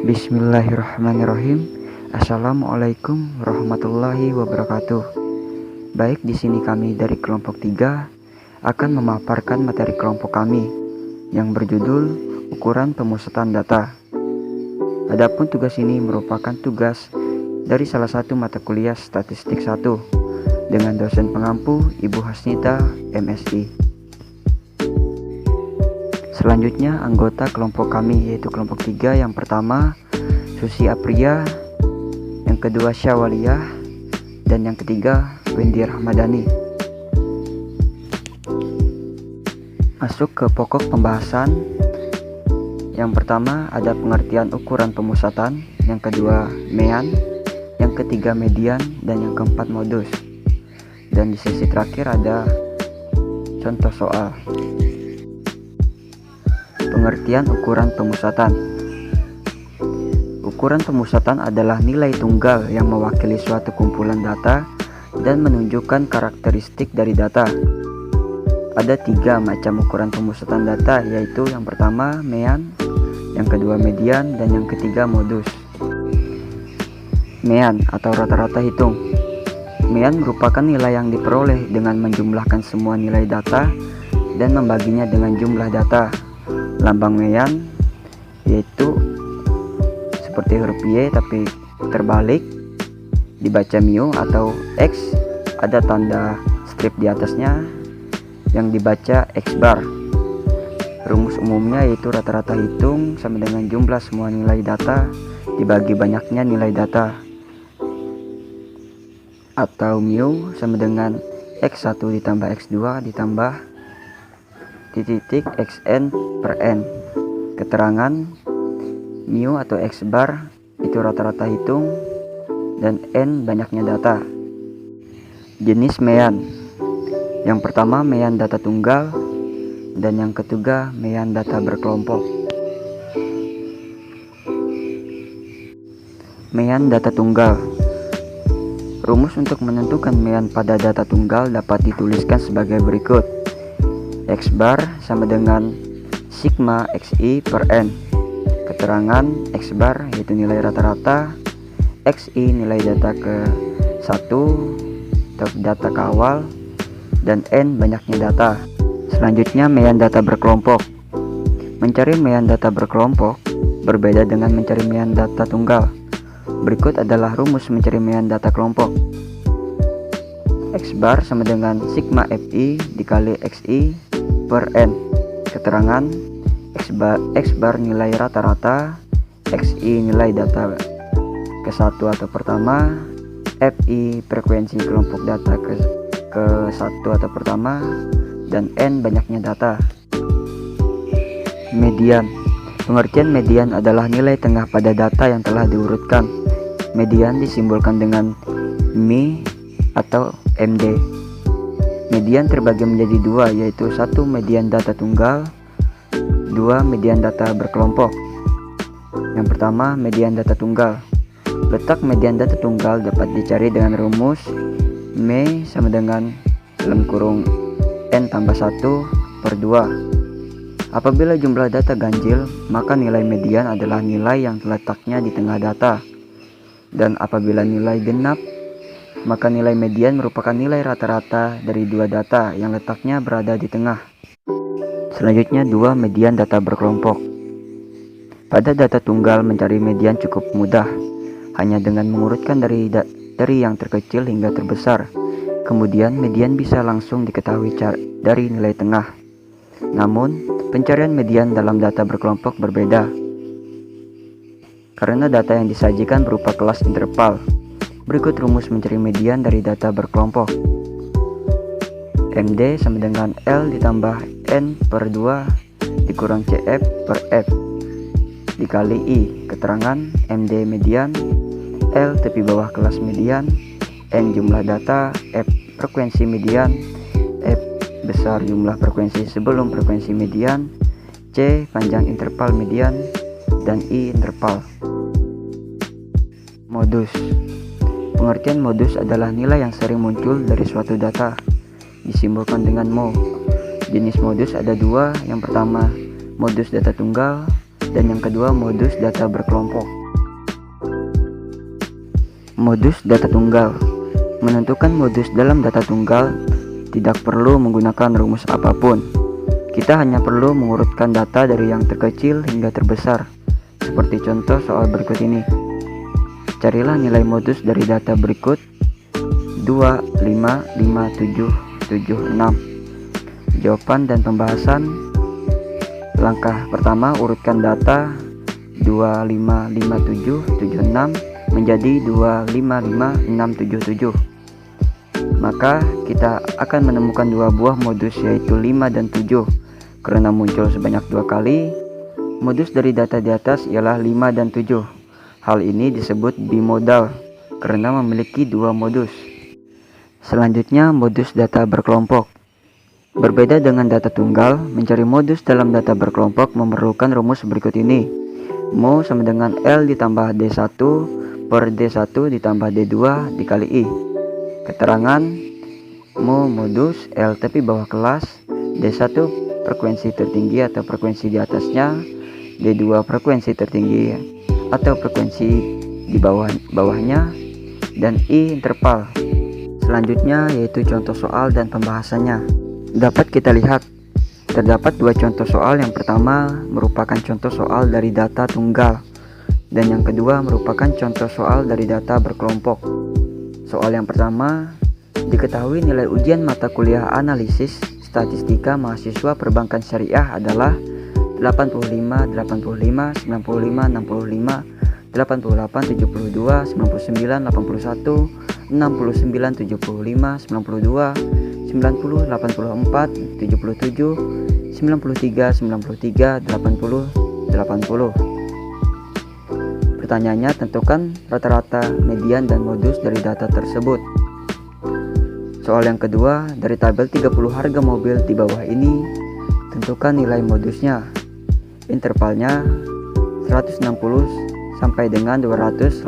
Bismillahirrahmanirrahim. Assalamualaikum warahmatullahi wabarakatuh. Baik, di sini kami dari kelompok 3 akan memaparkan materi kelompok kami yang berjudul ukuran pemusatan data. Adapun tugas ini merupakan tugas dari salah satu mata kuliah Statistik 1 dengan dosen pengampu Ibu Hasnita, MSI. Selanjutnya anggota kelompok kami yaitu kelompok 3 yang pertama Susi Apria, yang kedua Syawaliyah, dan yang ketiga Wendy Rahmadani. Masuk ke pokok pembahasan. Yang pertama ada pengertian ukuran pemusatan, yang kedua mean, yang ketiga median, dan yang keempat modus. Dan di sesi terakhir ada contoh soal. Pengertian ukuran pemusatan. Ukuran pemusatan adalah nilai tunggal yang mewakili suatu kumpulan data dan menunjukkan karakteristik dari data. Ada 3 macam ukuran pemusatan data, yaitu yang pertama mean, yang kedua median, dan yang ketiga modus. Mean atau rata-rata hitung. Mean merupakan nilai yang diperoleh dengan menjumlahkan semua nilai data dan membaginya dengan jumlah data. Lambang mean yaitu seperti huruf Y tapi terbalik, dibaca mu atau X, ada tanda strip di atasnya yang dibaca X bar. Rumus umumnya yaitu rata-rata hitung sama dengan jumlah semua nilai data dibagi banyaknya nilai data, atau mu sama dengan X1 ditambah X2 ditambah titik xn per n. Keterangan mu atau X bar itu rata-rata hitung dan n banyaknya data. Jenis mean. Yang pertama mean data tunggal dan yang ketiga mean data berkelompok. Mean data tunggal. Rumus untuk menentukan mean pada data tunggal dapat dituliskan sebagai berikut. X bar sama dengan sigma xi per n. Keterangan X bar yaitu nilai rata-rata, xi nilai data ke 1 atau data ke awal, dan n banyaknya data. Selanjutnya mean data berkelompok. Mencari mean data berkelompok berbeda dengan mencari mean data tunggal. Berikut adalah rumus mencari mean data kelompok. X bar sama dengan sigma fi dikali xi per n. Keterangan X bar nilai rata-rata, xi nilai data ke 1 atau pertama, fi frekuensi kelompok data ke 1 atau pertama, dan n banyaknya data. Median. Pengertian median adalah nilai tengah pada data yang telah diurutkan. Median disimbolkan dengan mi atau md. Median terbagi menjadi 2, yaitu 1 median data tunggal, 2 median data berkelompok. Yang pertama median data tunggal. Letak median data tunggal dapat dicari dengan rumus me sama dengan dalam kurung n tambah 1 per 2. Apabila jumlah data ganjil, maka nilai median adalah nilai yang terletaknya di tengah data. Dan apabila nilai genap, maka nilai median merupakan nilai rata-rata dari 2 data yang letaknya berada di tengah. Selanjutnya 2 median data berkelompok. Pada data tunggal mencari median cukup mudah, hanya dengan mengurutkan dari yang terkecil hingga terbesar. Kemudian median bisa langsung diketahui dari nilai tengah. Namun pencarian median dalam data berkelompok berbeda, karena data yang disajikan berupa kelas interval. Berikut rumus mencari median dari data berkelompok. MD sama dengan L ditambah N per 2 dikurang CF per F dikali I. Keterangan MD median, L tepi bawah kelas median, N jumlah data, F frekuensi median, F besar jumlah frekuensi sebelum frekuensi median, C panjang interval median, dan I interval. Modus. Pengertian modus adalah nilai yang sering muncul dari suatu data, disimbolkan dengan mo. Jenis modus ada dua, yang pertama modus data tunggal, dan yang kedua modus data berkelompok. Modus data tunggal. Menentukan modus dalam data tunggal tidak perlu menggunakan rumus apapun. Kita hanya perlu mengurutkan data dari yang terkecil hingga terbesar, seperti contoh soal berikut ini. Carilah nilai modus dari data berikut 2, 5, 5, 7, 7, 6. Jawaban dan pembahasan. Langkah pertama, urutkan data 2, 5, 5, 7, 7, 6 menjadi 2, 5, 5, 6, 7, 7. Maka kita akan menemukan dua buah modus, yaitu 5 dan 7. Karena muncul sebanyak 2 kali, modus dari data di atas ialah 5 dan 7. Hal ini disebut bimodal karena memiliki dua modus. Selanjutnya, modus data berkelompok. Berbeda dengan data tunggal, mencari modus dalam data berkelompok memerlukan rumus berikut ini. Mo sama dengan L ditambah D1 per D1 ditambah D2 dikali I. Keterangan, mo modus L tapi bawah kelas, D1 frekuensi tertinggi atau frekuensi di atasnya, D2 frekuensi tertinggi atau frekuensi di bawahnya, dan I interval. Selanjutnya yaitu contoh soal dan pembahasannya. Dapat kita lihat, terdapat dua contoh soal. Yang pertama merupakan contoh soal dari data tunggal, dan yang kedua merupakan contoh soal dari data berkelompok. Soal yang pertama, diketahui nilai ujian mata kuliah analisis statistika mahasiswa perbankan syariah adalah 85, 85, 95, 65, 88, 72, 99, 81, 69, 75, 92, 90, 84, 77, 93, 93, 80, 80. Pertanyaannya, tentukan rata-rata, median, dan modus dari data tersebut. Soal yang kedua, dari tabel 30 harga mobil di bawah ini, tentukan nilai modusnya. Intervalnya 160 sampai dengan 283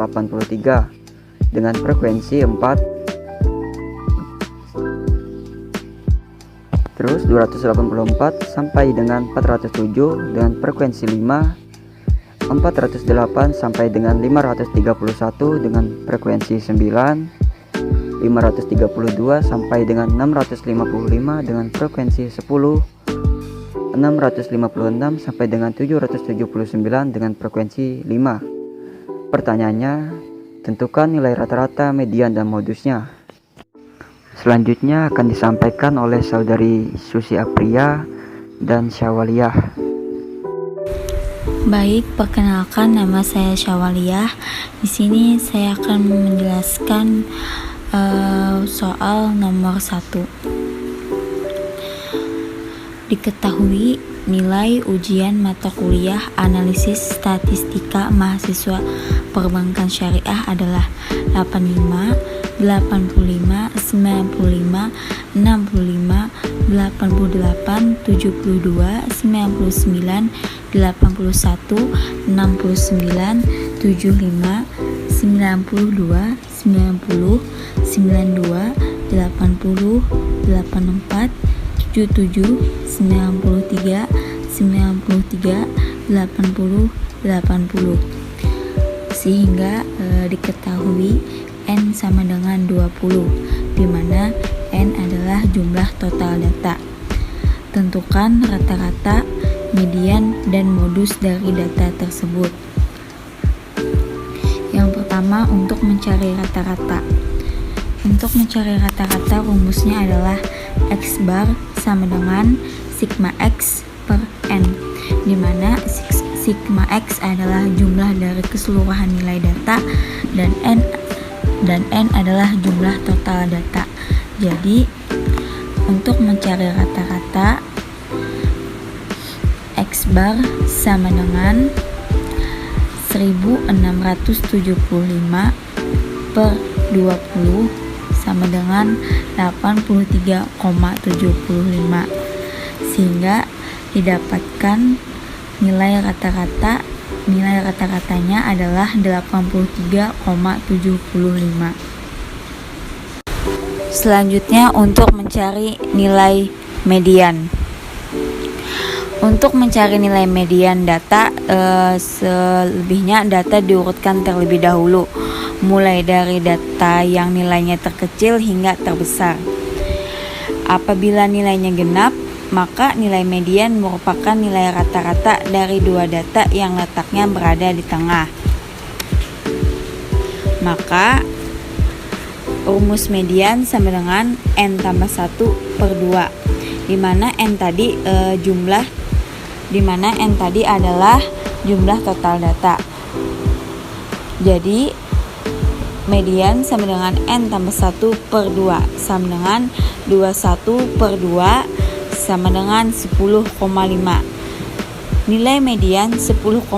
dengan frekuensi 4. Terus 284 sampai dengan 407 dengan frekuensi 5. 408 sampai dengan 531 dengan frekuensi 9, 532 sampai dengan 655 dengan frekuensi 10, 656 sampai dengan 779 dengan frekuensi 5. Pertanyaannya, tentukan nilai rata-rata, median, dan modusnya. Selanjutnya akan disampaikan oleh saudari Susi Apria dan Syawaliyah. Baik, perkenalkan, nama saya Syawaliyah. Di sini saya akan menjelaskan soal nomor 1. Diketahui nilai ujian mata kuliah analisis statistika mahasiswa perbankan syariah adalah 85, 85, 95, 65, 88, 72, 99, 81, 69, 75, 92, 90, 92, 80, 84, 77, 93, 93, 80, 80. Sehingga diketahui N sama dengan 20, di mana N adalah jumlah total data. Tentukan rata-rata, median, dan modus dari data tersebut. Yang pertama, untuk mencari rata-rata. Untuk mencari rata-rata, rumusnya adalah X bar sama dengan sigma X per N, di mana sigma X adalah jumlah dari keseluruhan nilai data dan N adalah jumlah total data. Jadi, untuk mencari rata-rata, X bar sama dengan 1675 per 20 sama dengan 83,75, sehingga didapatkan nilai rata-ratanya adalah 83,75. Selanjutnya untuk mencari nilai median. Untuk mencari nilai median data, selebihnya data diurutkan terlebih dahulu, mulai dari data yang nilainya terkecil hingga terbesar. Apabila nilainya genap, maka nilai median merupakan nilai rata-rata dari dua data yang letaknya berada di tengah. Maka rumus median sama dengan N tambah 1 per 2, dimana N tadi adalah jumlah total data. Jadi median sama dengan N tambah 1 per 2 sama dengan 21 per 2 sama dengan 10,5. Nilai median 10,5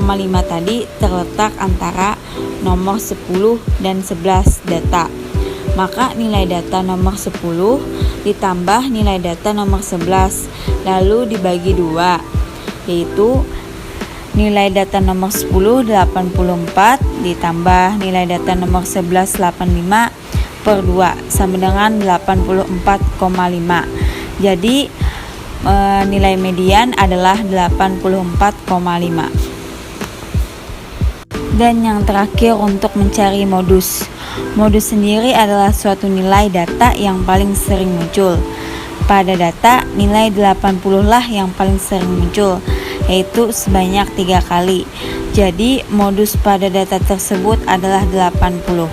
tadi terletak antara nomor 10 dan 11 data. Maka nilai data nomor 10 ditambah nilai data nomor 11 lalu dibagi 2, yaitu nilai data nomor 10 84 ditambah nilai data nomor 11 85 per 2 sama dengan 84,5. Jadi nilai median adalah 84,5. Dan yang terakhir untuk mencari modus. Modus sendiri adalah suatu nilai data yang paling sering muncul. Pada data, nilai 80 lah yang paling sering muncul, yaitu sebanyak 3 kali. Jadi, modus pada data tersebut adalah 80.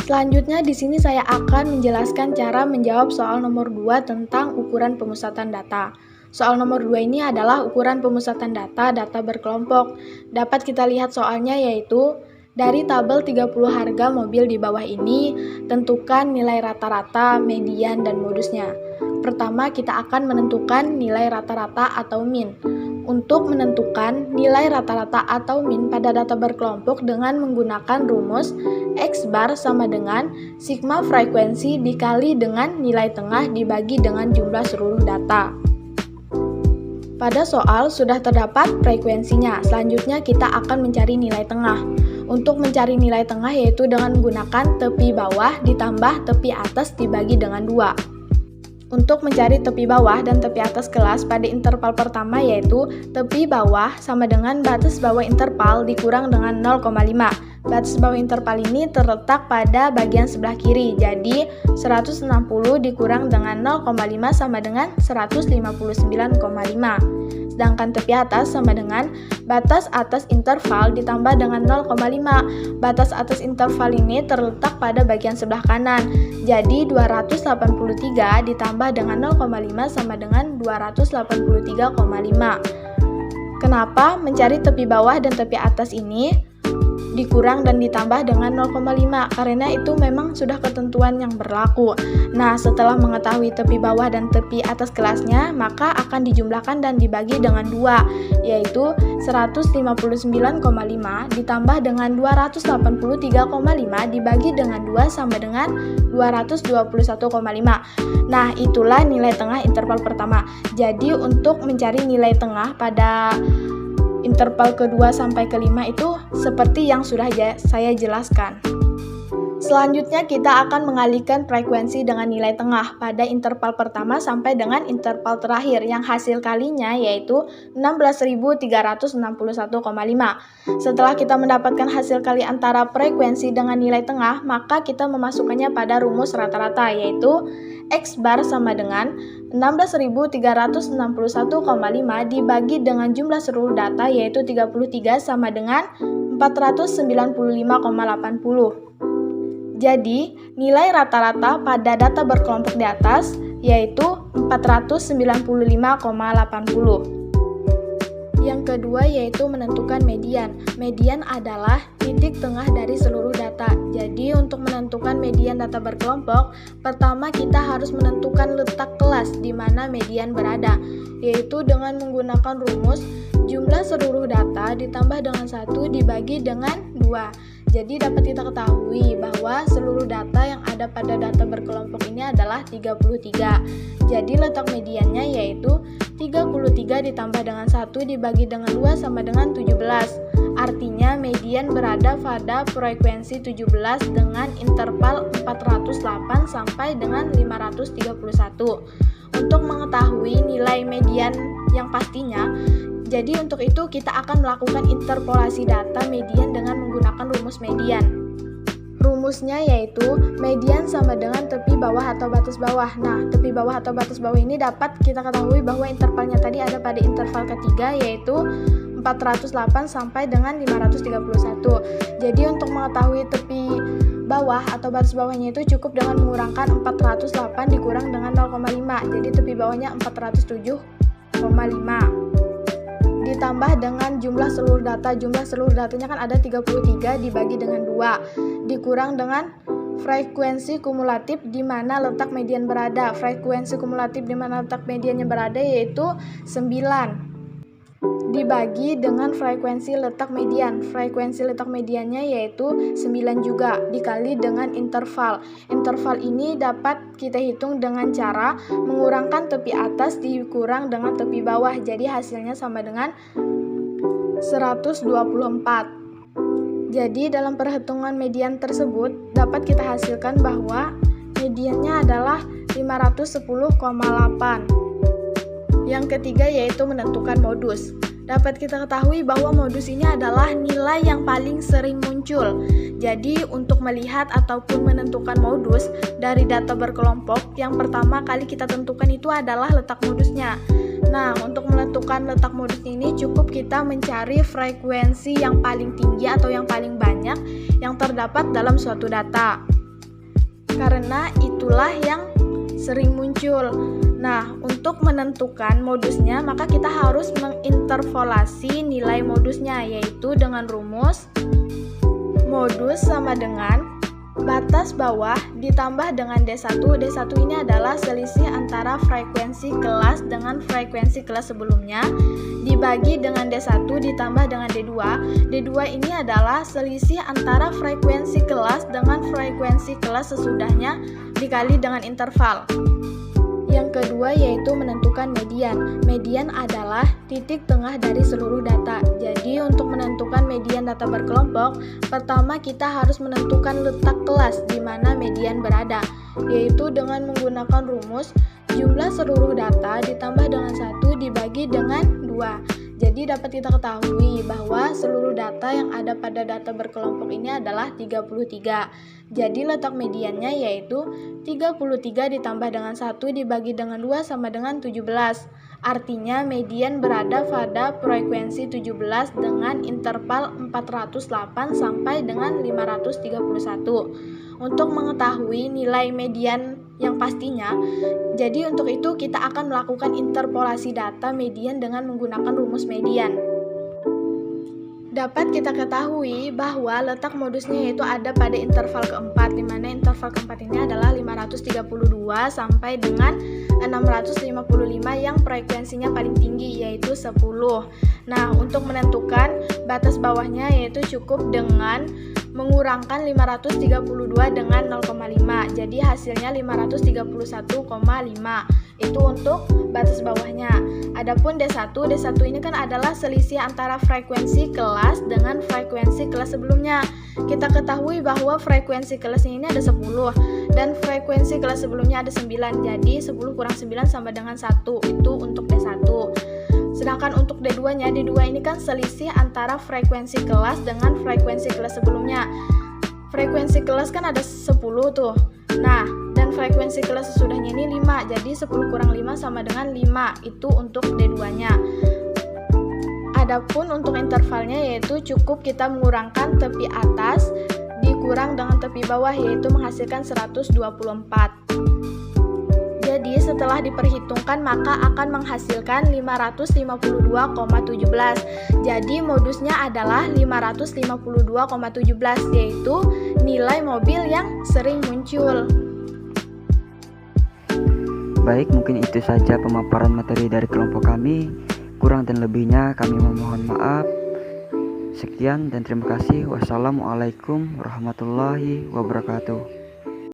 Selanjutnya di sini saya akan menjelaskan cara menjawab soal nomor 2 tentang ukuran pemusatan data. Soal nomor 2 ini adalah ukuran pemusatan data berkelompok. Dapat kita lihat soalnya yaitu dari tabel 30 harga mobil di bawah ini, tentukan nilai rata-rata, median, dan modusnya. Pertama, kita akan menentukan nilai rata-rata atau min. Untuk menentukan nilai rata-rata atau min pada data berkelompok dengan menggunakan rumus X bar sama dengan sigma frekuensi dikali dengan nilai tengah dibagi dengan jumlah seluruh data. Pada soal sudah terdapat frekuensinya, selanjutnya kita akan mencari nilai tengah. Untuk mencari nilai tengah yaitu dengan menggunakan tepi bawah ditambah tepi atas dibagi dengan 2. Untuk mencari tepi bawah dan tepi atas kelas pada interval pertama yaitu tepi bawah sama dengan batas bawah interval dikurang dengan 0,5. Batas bawah interval ini terletak pada bagian sebelah kiri, jadi 160 dikurang dengan 0,5 sama dengan 159,5. Sedangkan tepi atas sama dengan batas atas interval ditambah dengan 0,5. Batas atas interval ini terletak pada bagian sebelah kanan. Jadi 283 ditambah dengan 0,5 sama dengan 283,5. Kenapa mencari tepi bawah dan tepi atas ini dikurang dan ditambah dengan 0,5? Karena itu memang sudah ketentuan yang berlaku. Nah, setelah mengetahui tepi bawah dan tepi atas kelasnya, maka akan dijumlahkan dan dibagi dengan 2, yaitu 159,5 ditambah dengan 283,5 dibagi dengan 2 sama dengan 221,5. Nah, itulah nilai tengah interval pertama. Jadi, untuk mencari nilai tengah pada interval kedua sampai kelima itu seperti yang sudah saya jelaskan. Selanjutnya kita akan mengalihkan frekuensi dengan nilai tengah pada interval pertama sampai dengan interval terakhir yang hasil kalinya yaitu 16.361,5. Setelah kita mendapatkan hasil kali antara frekuensi dengan nilai tengah, maka kita memasukkannya pada rumus rata-rata yaitu X bar sama dengan 16.361,5 dibagi dengan jumlah seluruh data yaitu 33 sama dengan 495,80. Jadi, nilai rata-rata pada data berkelompok di atas yaitu 495,80. Yang kedua yaitu menentukan median. Median adalah titik tengah dari seluruh data. Jadi, untuk menentukan median data berkelompok, pertama kita harus menentukan letak kelas di mana median berada, yaitu dengan menggunakan rumus jumlah seluruh data ditambah dengan 1 dibagi dengan 2. Jadi dapat kita ketahui bahwa seluruh data yang ada pada data berkelompok ini adalah 33. Jadi letak mediannya yaitu 33 ditambah dengan 1 dibagi dengan 2 sama dengan 17. Artinya median berada pada frekuensi 17 dengan interval 408 sampai dengan 531. Untuk mengetahui nilai median yang pastinya, jadi untuk itu kita akan melakukan interpolasi data median dengan menggunakan rumus median. Rumusnya yaitu median sama dengan tepi bawah atau batas bawah. Nah, tepi bawah atau batas bawah ini dapat kita ketahui bahwa intervalnya tadi ada pada interval ketiga, yaitu 408 sampai dengan 531. Jadi untuk mengetahui tepi bawah atau batas bawahnya itu cukup dengan mengurangkan 408 dikurang dengan 0,5. Jadi tepi bawahnya 407,5. Ditambah dengan jumlah seluruh data. Jumlah seluruh datanya kan ada 33 dibagi dengan 2. Dikurang dengan frekuensi kumulatif di mana letak median berada. Frekuensi kumulatif di mana letak mediannya berada yaitu 9. Dibagi dengan frekuensi letak median. Frekuensi letak mediannya yaitu 9 juga, dikali dengan interval. Interval ini dapat kita hitung dengan cara mengurangkan tepi atas dikurang dengan tepi bawah. Jadi hasilnya sama dengan 124. Jadi dalam perhitungan median tersebut dapat kita hasilkan bahwa mediannya adalah 510,8. Yang ketiga yaitu menentukan modus. Dapat kita ketahui bahwa modus ini adalah nilai yang paling sering muncul. Jadi untuk melihat ataupun menentukan modus dari data berkelompok, yang pertama kali kita tentukan itu adalah letak modusnya. Nah, untuk menentukan letak modus ini cukup kita mencari frekuensi yang paling tinggi atau yang paling banyak yang terdapat dalam suatu data. Karena itulah yang sering muncul. Nah, untuk menentukan modusnya, maka kita harus menginterpolasi nilai modusnya, yaitu dengan rumus modus sama dengan batas bawah ditambah dengan D1. D1 ini adalah selisih antara frekuensi kelas dengan frekuensi kelas sebelumnya dibagi dengan D1 ditambah dengan D2. D2 ini adalah selisih antara frekuensi kelas dengan frekuensi kelas sesudahnya dikali dengan interval. Yang kedua yaitu menentukan median. Median adalah titik tengah dari seluruh data. Jadi untuk menentukan median data berkelompok, pertama kita harus menentukan letak kelas di mana median berada, yaitu dengan menggunakan rumus jumlah seluruh data ditambah dengan 1 dibagi dengan 2. Jadi dapat kita ketahui bahwa seluruh data yang ada pada data berkelompok ini adalah 33. Jadi letak mediannya yaitu 33 ditambah dengan 1 dibagi dengan 2 sama dengan 17. Artinya median berada pada frekuensi 17 dengan interval 408 sampai dengan 531. Untuk mengetahui nilai median yang pastinya, jadi untuk itu kita akan melakukan interpolasi data median dengan menggunakan rumus median. Dapat kita ketahui bahwa letak modusnya yaitu ada pada interval keempat, di mana interval keempat ini adalah 532 sampai dengan 655 yang frekuensinya paling tinggi yaitu 10. Nah, untuk menentukan batas bawahnya yaitu cukup dengan mengurangkan 532 dengan 0,5. Jadi hasilnya 531,5. Itu untuk batas bawahnya. Adapun D1 ini kan adalah selisih antara frekuensi kelas dengan frekuensi kelas sebelumnya. Kita ketahui bahwa frekuensi kelas ini ada 10 dan frekuensi kelas sebelumnya ada 9. Jadi 10 kurang 9 sama dengan 1. Itu untuk D1. Sedangkan untuk D2-nya, D2 ini kan selisih antara frekuensi kelas dengan frekuensi kelas sebelumnya. Frekuensi kelas kan ada 10 tuh. Nah, dan frekuensi kelas sesudahnya ini 5. Jadi 10 kurang 5 sama dengan 5. Itu untuk D2-nya. Adapun untuk intervalnya yaitu cukup kita mengurangkan tepi atas dikurang dengan tepi bawah yaitu menghasilkan 124. Jadi setelah diperhitungkan maka akan menghasilkan 552,17. Jadi modusnya adalah 552,17 yaitu nilai mobil yang sering muncul. Baik, mungkin itu saja pemaparan materi dari kelompok kami. Kurang dan lebihnya kami memohon maaf. Sekian dan terima kasih. Wassalamualaikum warahmatullahi wabarakatuh.